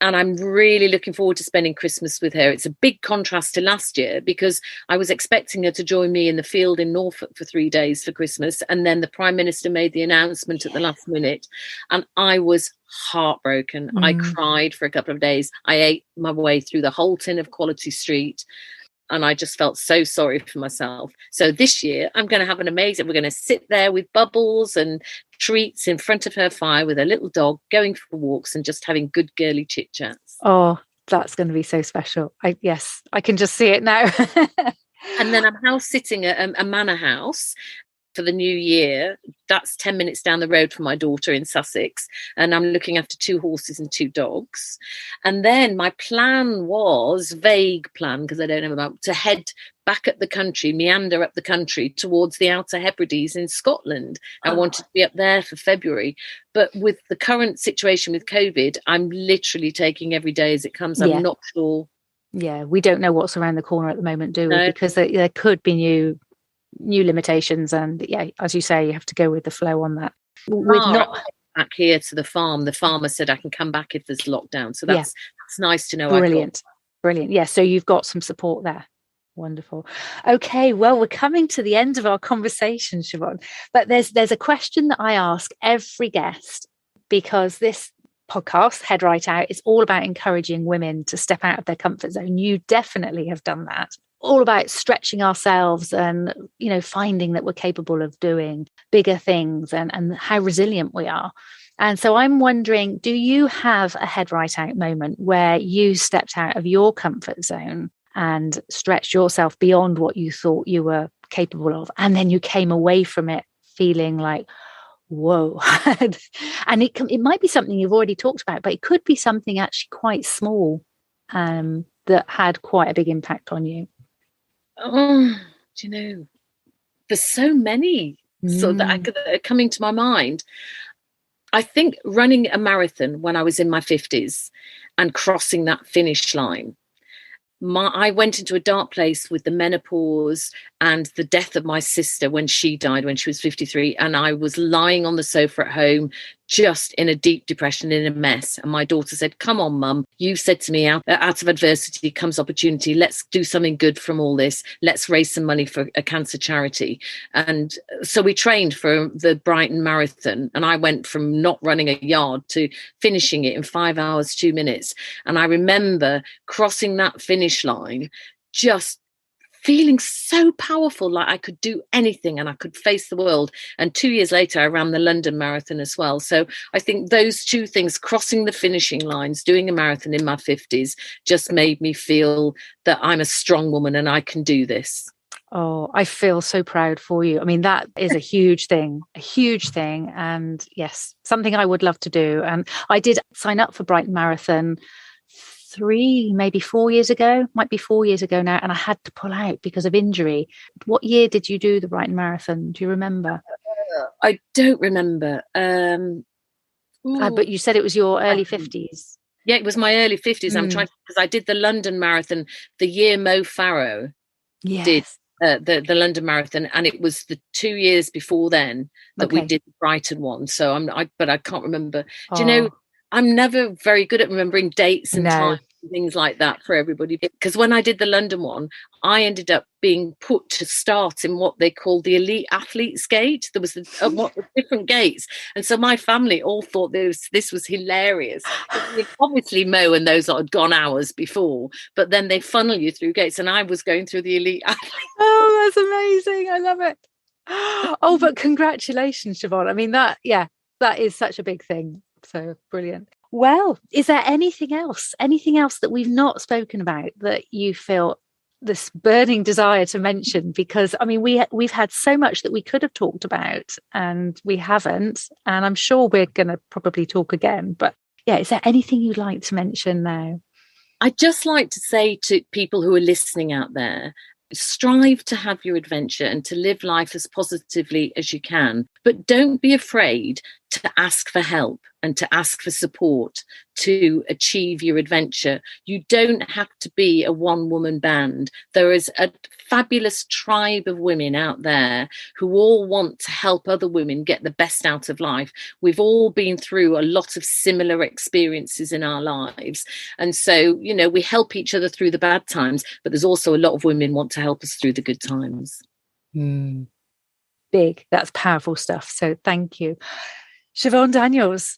And I'm really looking forward to spending Christmas with her. It's a big contrast to last year because I was expecting her to join me in the field in Norfolk for 3 days for Christmas. And then the Prime Minister made the announcement at the last minute. And I was heartbroken. I cried for a couple of days. I ate my way through the whole tin of Quality Street. And I just felt so sorry for myself. So this year, I'm going to have an amazing, we're going to sit there with bubbles and treats in front of her fire with a little dog, going for walks and just having good girly chit chats. Oh, that's going to be so special. Yes, I can just see it now. And then I'm house sitting at a manor house for the new year. That's 10 minutes down the road from my daughter in Sussex. And I'm looking after 2 horses and 2 dogs. And then my plan was, vague plan, because I don't know about, to head back up the country, meander up the country towards the Outer Hebrides in Scotland. I wanted to be up there for February. But with the current situation with COVID, I'm literally taking every day as it comes. I'm not sure. Yeah, we don't know what's around the corner at the moment, do we? No. Because there could be new limitations, and as you say, you have to go with the flow on that. Back here to the farm, the farmer said I can come back if there's lockdown, so that's nice to know. Brilliant. So you've got some support there. Wonderful. Okay, well, we're coming to the end of our conversation, Siobhan, but there's a question that I ask every guest, because this podcast, Head Right Out, is all about encouraging women to step out of their comfort zone. You definitely have done that. All about stretching ourselves and, finding that we're capable of doing bigger things and how resilient we are. And so I'm wondering, do you have a Head Right Out moment where you stepped out of your comfort zone and stretched yourself beyond what you thought you were capable of, and then you came away from it feeling like, whoa? And it might be something you've already talked about, but it could be something actually quite small that had quite a big impact on you. Oh, there's so many that are coming to my mind. I think running a marathon when I was in my 50s and crossing that finish line, I went into a dark place with the menopause and the death of my sister when she died when she was 53. And I was lying on the sofa at home, just in a deep depression, in a mess. And my daughter said, come on, Mum, you said to me, out of adversity comes opportunity. Let's do something good from all this. Let's raise some money for a cancer charity. And so we trained for the Brighton Marathon. And I went from not running a yard to finishing it in 5 hours, 2 minutes. And I remember crossing that finish line, just feeling so powerful, like I could do anything and I could face the world. And 2 years later, I ran the London Marathon as well. So I think those two things, crossing the finishing lines, doing a marathon in my 50s, just made me feel that I'm a strong woman and I can do this. Oh, I feel so proud for you. I mean, that is a huge thing. And yes, something I would love to do. And I did sign up for Brighton Marathon 3, maybe 4 years ago, might be 4 years ago now, and I had to pull out because of injury. What year did you do the Brighton Marathon? Do you remember? I don't remember. But you said it was your early 50s. Yeah, it was my early 50s. I'm trying, because I did the London Marathon the year Mo Farrow did the London Marathon, and it was the 2 years before then that we did the Brighton one. So but I can't remember. Do you know? I'm never very good at remembering dates and times and things like that for everybody. Because when I did the London one, I ended up being put to start in what they called the elite athletes gate. There was different gates. And so my family all thought this was hilarious. Obviously, Mo and those had gone hours before, but then they funnel you through gates. And I was going through the elite athletes. Oh, that's amazing. I love it. Oh, but congratulations, Siobhan. I mean, that is such a big thing. So brilliant. Well, is there anything else that we've not spoken about that you feel this burning desire to mention? Because I mean, we've had so much that we could have talked about and we haven't, and I'm sure we're going to probably talk again. But yeah, is there anything you'd like to mention now? I'd just like to say to people who are listening out there, strive to have your adventure and to live life as positively as you can, but don't be afraid to ask for help. and to ask for support to achieve your adventure. You don't have to be a one-woman band. There is a fabulous tribe of women out there who all want to help other women get the best out of life. We've all been through a lot of similar experiences in our lives. And so, you know, we help each other through the bad times, but there's also a lot of women want to help us through the good times. Big. That's powerful stuff. So thank you. Siobhan Daniels,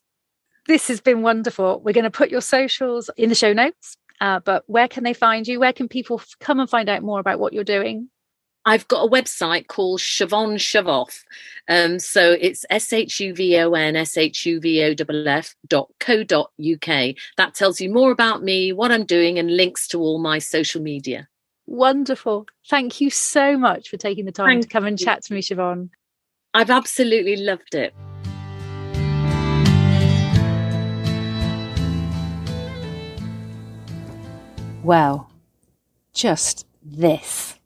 this has been wonderful. We're going to put your socials in the show notes, but where can they find you? Where can people come and find out more about what you're doing? I've got a website called Siobhan Shuvoff. So it's SHUVON.co.uk. That tells you more about me, what I'm doing, and links to all my social media. Wonderful. Thank you so much for taking the time to come and chat to me, Siobhan. I've absolutely loved it. Well, just this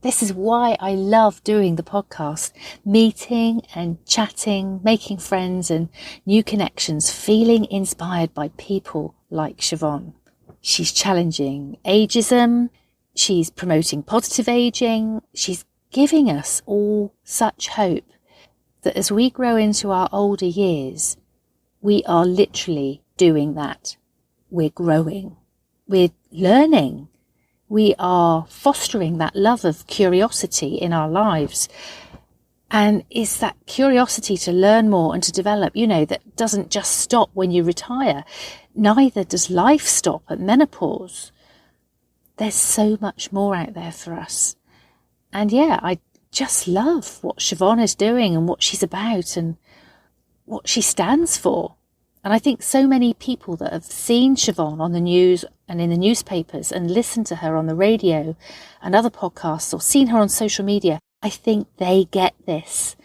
is why I love doing the podcast, meeting and chatting, making friends and new connections, feeling inspired by people like Siobhan. She's challenging ageism. She's promoting positive aging. She's giving us all such hope that as we grow into our older years, we are literally doing that. We're growing. We're learning. We are fostering that love of curiosity in our lives. And it's that curiosity to learn more and to develop, you know, that doesn't just stop when you retire. Neither does life stop at menopause. There's so much more out there for us. And yeah, I just love what Siobhan is doing and what she's about and what she stands for. And I think so many people that have seen Siobhan on the news and in the newspapers and listened to her on the radio and other podcasts or seen her on social media, I think they get this.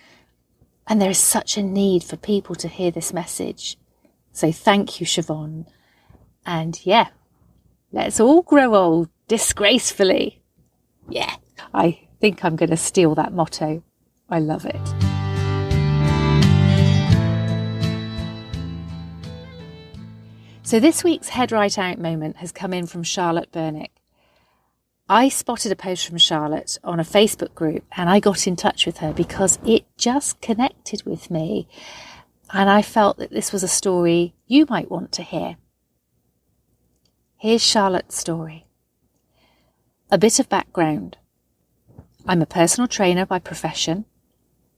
And there is such a need for people to hear this message. So thank you, Siobhan. And yeah, let's all grow old disgracefully. Yeah, I think I'm going to steal that motto. I love it. So this week's Head Right Out moment has come in from Charlotte Burnick. I spotted a post from Charlotte on a Facebook group and I got in touch with her because it just connected with me and I felt that this was a story you might want to hear. Here's Charlotte's story. A bit of background. I'm a personal trainer by profession,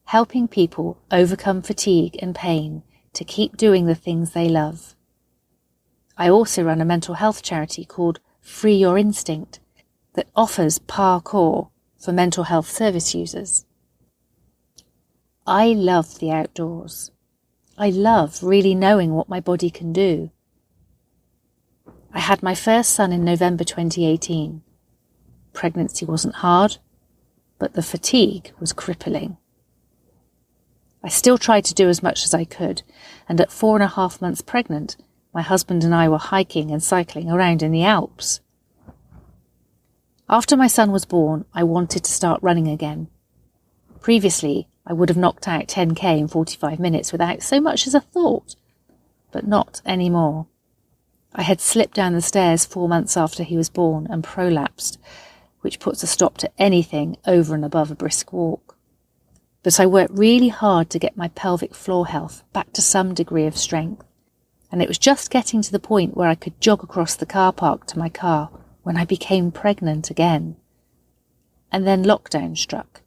helping people overcome fatigue and pain to keep doing the things they love. I also run a mental health charity called Free Your Instinct that offers parkour for mental health service users. I love the outdoors. I love really knowing what my body can do. I had my first son in November 2018. Pregnancy wasn't hard, but the fatigue was crippling. I still tried to do as much as I could, and at 4.5 months pregnant, my husband and I were hiking and cycling around in the Alps. After my son was born, I wanted to start running again. Previously, I would have knocked out 10k in 45 minutes without so much as a thought, but not anymore. I had slipped down the stairs 4 months after he was born and prolapsed, which puts a stop to anything over and above a brisk walk. But I worked really hard to get my pelvic floor health back to some degree of strength. And it was just getting to the point where I could jog across the car park to my car when I became pregnant again. And then lockdown struck.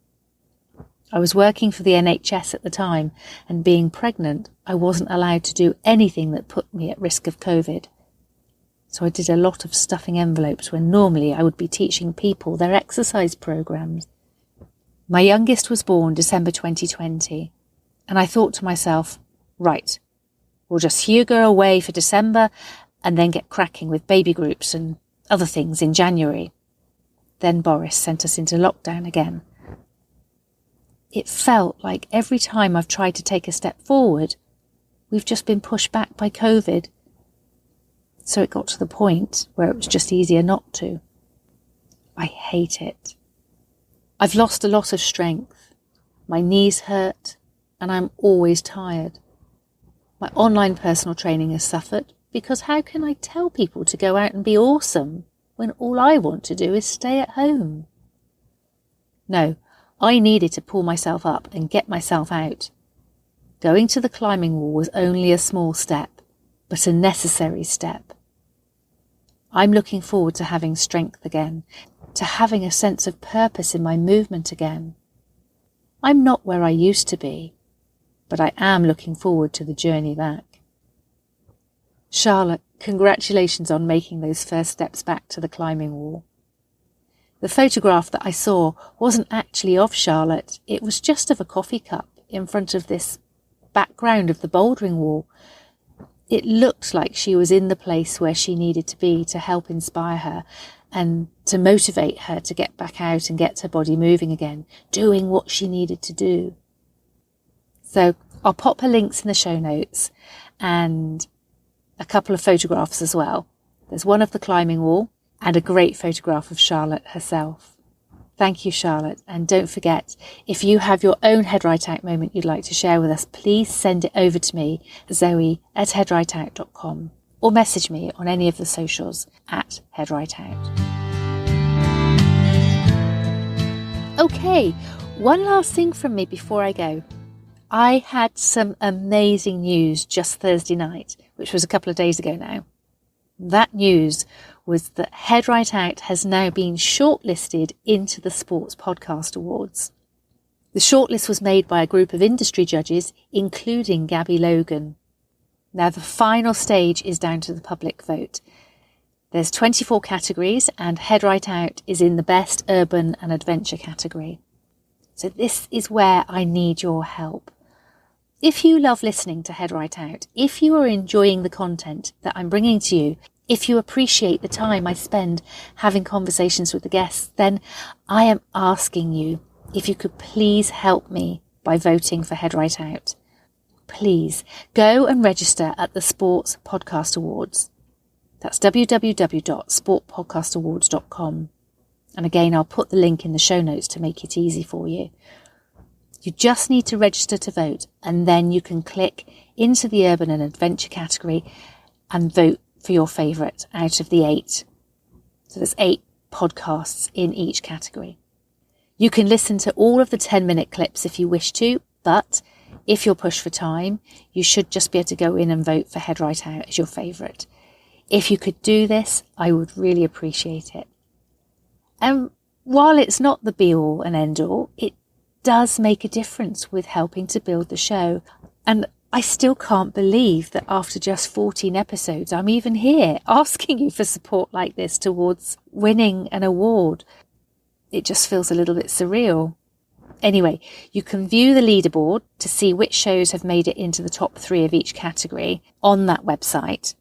I was working for the NHS at the time, and being pregnant, I wasn't allowed to do anything that put me at risk of COVID. So I did a lot of stuffing envelopes when normally I would be teaching people their exercise programs. My youngest was born December 2020, and I thought to myself, right, we'll just Hugo away for December and then get cracking with baby groups and other things in January. Then Boris sent us into lockdown again. It felt like every time I've tried to take a step forward, we've just been pushed back by COVID. So it got to the point where it was just easier not to. I hate it. I've lost a lot of strength. My knees hurt and I'm always tired. My online personal training has suffered because how can I tell people to go out and be awesome when all I want to do is stay at home? No, I needed to pull myself up and get myself out. Going to the climbing wall was only a small step, but a necessary step. I'm looking forward to having strength again, to having a sense of purpose in my movement again. I'm not where I used to be, but I am looking forward to the journey back. Charlotte, congratulations on making those first steps back to the climbing wall. The photograph that I saw wasn't actually of Charlotte, it was just of a coffee cup in front of this background of the bouldering wall. It looked like she was in the place where she needed to be to help inspire her and to motivate her to get back out and get her body moving again, doing what she needed to do. So I'll pop her links in the show notes and a couple of photographs as well. There's one of the climbing wall and a great photograph of Charlotte herself. Thank you, Charlotte. And don't forget, if you have your own Head Right Out moment you'd like to share with us, please send it over to me, zoe@headrightout.com, or message me on any of the socials @headrightout. Okay, one last thing from me before I go. I had some amazing news just Thursday night, which was a couple of days ago now. That news was that Head Right Out has now been shortlisted into the Sports Podcast Awards. The shortlist was made by a group of industry judges, including Gabby Logan. Now the final stage is down to the public vote. There's 24 categories and Head Right Out is in the Best Urban and Adventure category. So this is where I need your help. If you love listening to Head Right Out, if you are enjoying the content that I'm bringing to you, if you appreciate the time I spend having conversations with the guests, then I am asking you if you could please help me by voting for Head Right Out. Please go and register at the Sports Podcast Awards. That's www.sportpodcastawards.com. And again, I'll put the link in the show notes to make it easy for you. You just need to register to vote, and then you can click into the Urban and Adventure category and vote for your favourite out of the 8. So there's 8 podcasts in each category. You can listen to all of the 10-minute clips if you wish to, but if you're pushed for time, you should just be able to go in and vote for Head Right Out as your favourite. If you could do this, I would really appreciate it. And while it's not the be-all and end-all, it does make a difference with helping to build the show. And I still can't believe that after just 14 episodes, I'm even here asking you for support like this towards winning an award. It just feels a little bit surreal. Anyway, you can view the leaderboard to see which shows have made it into the top 3 of each category on that website.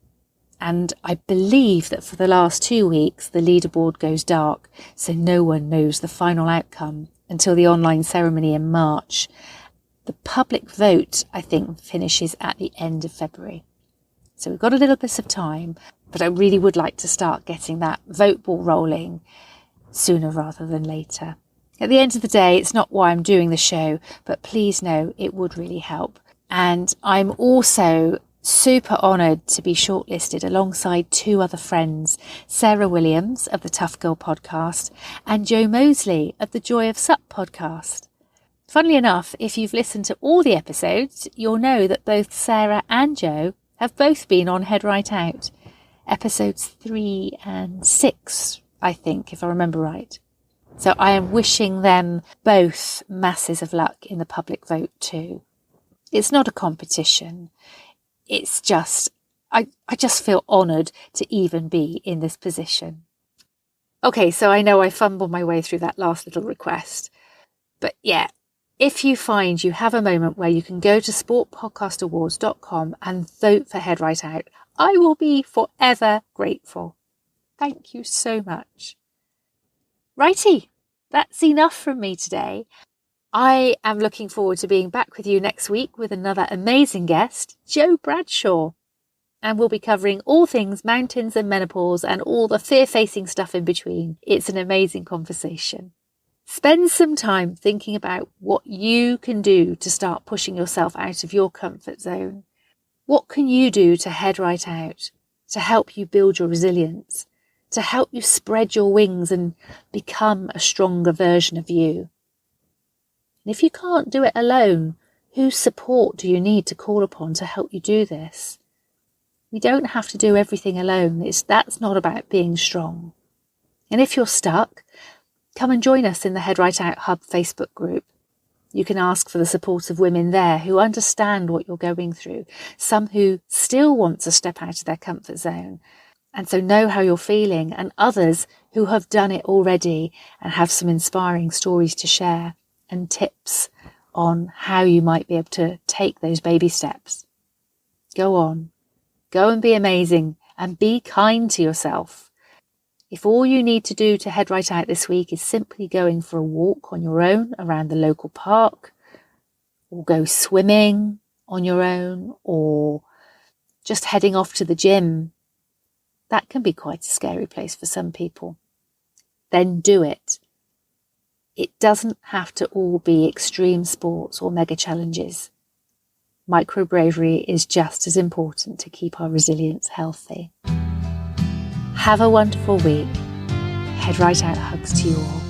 And I believe that for the last 2 weeks, the leaderboard goes dark, so no one knows the final outcome until the online ceremony in March. The public vote, I think, finishes at the end of February. So we've got a little bit of time, but I really would like to start getting that vote ball rolling sooner rather than later. At the end of the day, it's not why I'm doing the show, but please know it would really help. And I'm also super honoured to be shortlisted alongside 2 other friends, Sarah Williams of the Tough Girl podcast and Jo Mosley of the Joy of Sup podcast. Funnily enough, if you've listened to all the episodes, you'll know that both Sarah and Jo have both been on Head Right Out. Episodes 3 and 6, I think, if I remember right. So I am wishing them both masses of luck in the public vote too. It's not a competition. It's just, I just feel honoured to even be in this position. Okay, so I know I fumbled my way through that last little request. But yeah, if you find you have a moment where you can go to sportpodcastawards.com and vote for Head Right Out, I will be forever grateful. Thank you so much. Righty, that's enough from me today. I am looking forward to being back with you next week with another amazing guest, Jo Bradshaw. And we'll be covering all things mountains and menopause and all the fear-facing stuff in between. It's an amazing conversation. Spend some time thinking about what you can do to start pushing yourself out of your comfort zone. What can you do to head right out, to help you build your resilience, to help you spread your wings and become a stronger version of you? And if you can't do it alone, whose support do you need to call upon to help you do this? We don't have to do everything alone. That's not about being strong. And if you're stuck, come and join us in the Head Right Out Hub Facebook group. You can ask for the support of women there who understand what you're going through, some who still want to step out of their comfort zone and so know how you're feeling, and others who have done it already and have some inspiring stories to share and tips on how you might be able to take those baby steps. Go on, go and be amazing and be kind to yourself. If all you need to do to head right out this week is simply going for a walk on your own around the local park, or go swimming on your own, or just heading off to the gym, that can be quite a scary place for some people. Then do it. It doesn't have to all be extreme sports or mega challenges. Micro bravery is just as important to keep our resilience healthy. Have a wonderful week. Head right out hugs to you all.